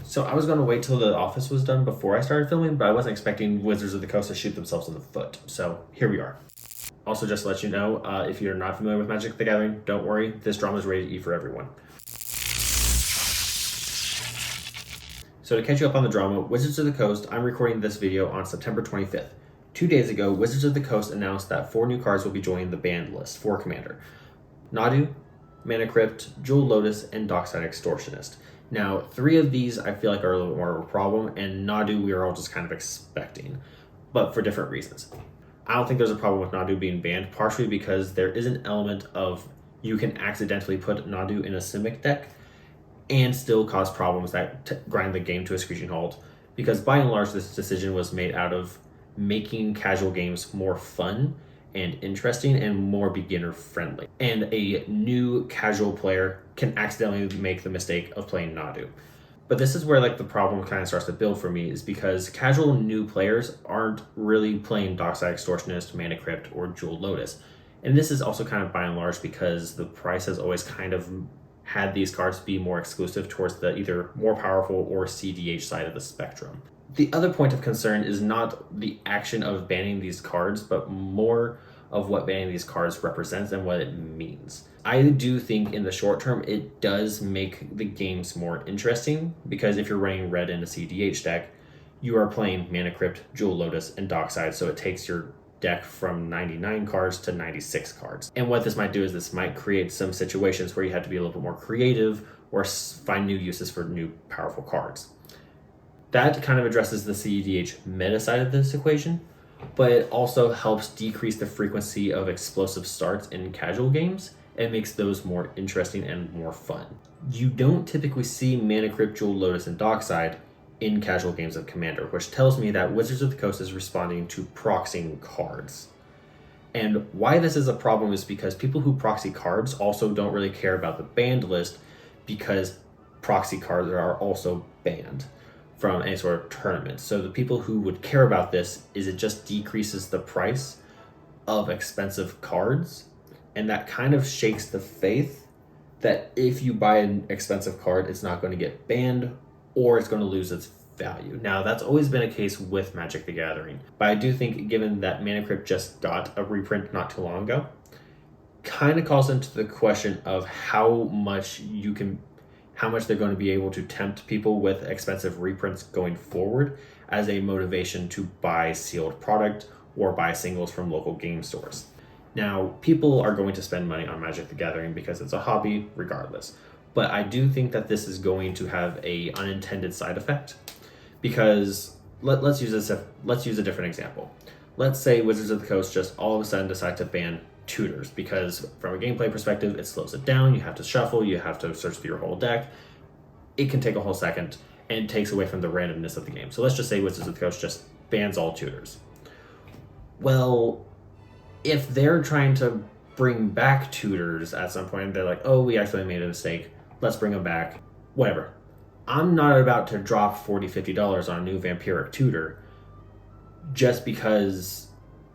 So I was going to wait till the office was done before I started filming, but I wasn't expecting Wizards of the Coast to shoot themselves in the foot. So here we are. Also, just to let you know, if you're not familiar with Magic the Gathering, don't worry, this drama is rated E for everyone. So to catch you up on the drama, Wizards of the Coast, I'm recording this video on September 25th. 2 days ago, Wizards of the Coast announced that 4 new cards will be joining the banned list for Commander. Nadu, Mana Crypt, Jewel Lotus, and Dockside Extortionist. Now, 3 of these I feel like are a little bit more of a problem, and Nadu we are all just kind of expecting, but for different reasons. I don't think there's a problem with Nadu being banned, partially because there is an element of you can accidentally put Nadu in a Simic deck and still cause problems that grind the game to a screeching halt, because by and large this decision was made out of making casual games more fun and interesting and more beginner friendly. And a new casual player can accidentally make the mistake of playing Nadu. But this is where the problem kind of starts to build for me, is because casual new players aren't really playing Dockside Extortionist, Mana Crypt, or Jewel Lotus. And this is also kind of by and large because the price has always kind of had these cards be more exclusive towards the either more powerful or CDH side of the spectrum. The other point of concern is not the action of banning these cards, but more of what banning these cards represents and what it means. I do think in the short term it does make the games more interesting, because if you're running red in a CDH deck, you are playing Mana Crypt, Jewel Lotus, and Dockside, so it takes your deck from 99 cards to 96 cards. And what this might do is this might create some situations where you have to be a little bit more creative or find new uses for new powerful cards. That kind of addresses the CEDH meta side of this equation, but it also helps decrease the frequency of explosive starts in casual games and makes those more interesting and more fun. You don't typically see Mana Crypt, Jewel Lotus, and Dockside in casual games of Commander, which tells me that Wizards of the Coast is responding to proxying cards. And why this is a problem is because people who proxy cards also don't really care about the banned list, because proxy cards are also banned from any sort of tournament. So the people who would care about this is it just decreases the price of expensive cards, and that kind of shakes the faith that if you buy an expensive card, it's not going to get banned or it's going to lose its value. Now, that's always been a case with Magic the Gathering, but I do think given that Mana Crypt just got a reprint not too long ago, kind of calls into the question of how much they're going to be able to tempt people with expensive reprints going forward as a motivation to buy sealed product or buy singles from local game stores. Now, people are going to spend money on Magic the Gathering because it's a hobby regardless, but I do think that this is going to have a unintended side effect, because let's use a different example. Let's say Wizards of the Coast just all of a sudden decide to ban tutors, because from a gameplay perspective it slows it down. You have to shuffle, you have to search through your whole deck. It can take a whole second and takes away from the randomness of the game. So let's just say Wizards of the Coast just bans all tutors. Well, if they're trying to bring back tutors at some point, they're like, oh, we actually made a mistake, let's bring them back, whatever. I'm not about to drop $40, $50 on a new vampiric tutor just because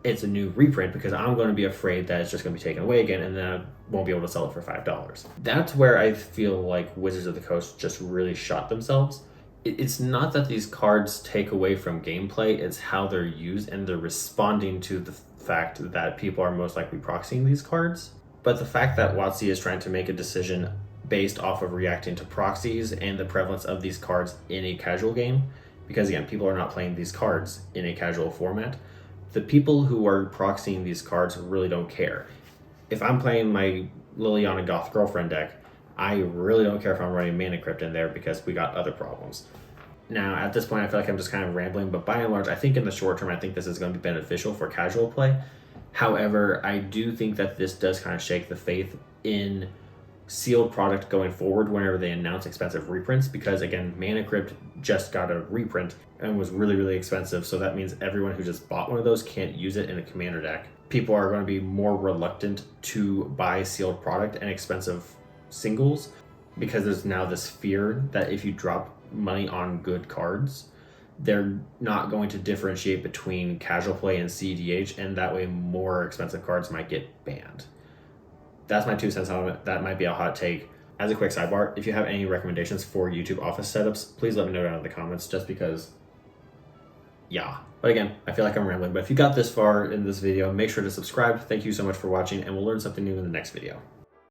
it's a new reprint, because I'm going to be afraid that it's just going to be taken away again and then I won't be able to sell it for $5. That's where I feel like Wizards of the Coast just really shot themselves. It's not that these cards take away from gameplay, it's how they're used, and they're responding to the fact that people are most likely proxying these cards. But the fact that WOTC is trying to make a decision based off of reacting to proxies and the prevalence of these cards in a casual game, because again, people are not playing these cards in a casual format, the people who are proxying these cards really don't care. If I'm playing my Liliana Goth Girlfriend deck, I really don't care if I'm running Mana Crypt in there because we got other problems. Now, at this point, I feel like I'm just kind of rambling, but by and large, I think in the short term, I think this is going to be beneficial for casual play. However, I do think that this does kind of shake the faith in sealed product going forward whenever they announce expensive reprints, because again, Mana Crypt just got a reprint and was really, really expensive, so that means everyone who just bought one of those can't use it in a commander deck. People are going to be more reluctant to buy sealed product and expensive singles, because there's now this fear that if you drop money on good cards, they're not going to differentiate between casual play and CDH, and that way more expensive cards might get banned. That's my 2 cents on it. That might be a hot take, As a quick sidebar, if you have any recommendations for YouTube office setups, please let me know down in the comments, just because, yeah. But again, I feel like I'm rambling, but if you got this far in this video, make sure to subscribe. Thank you so much for watching, and we'll learn something new in the next video.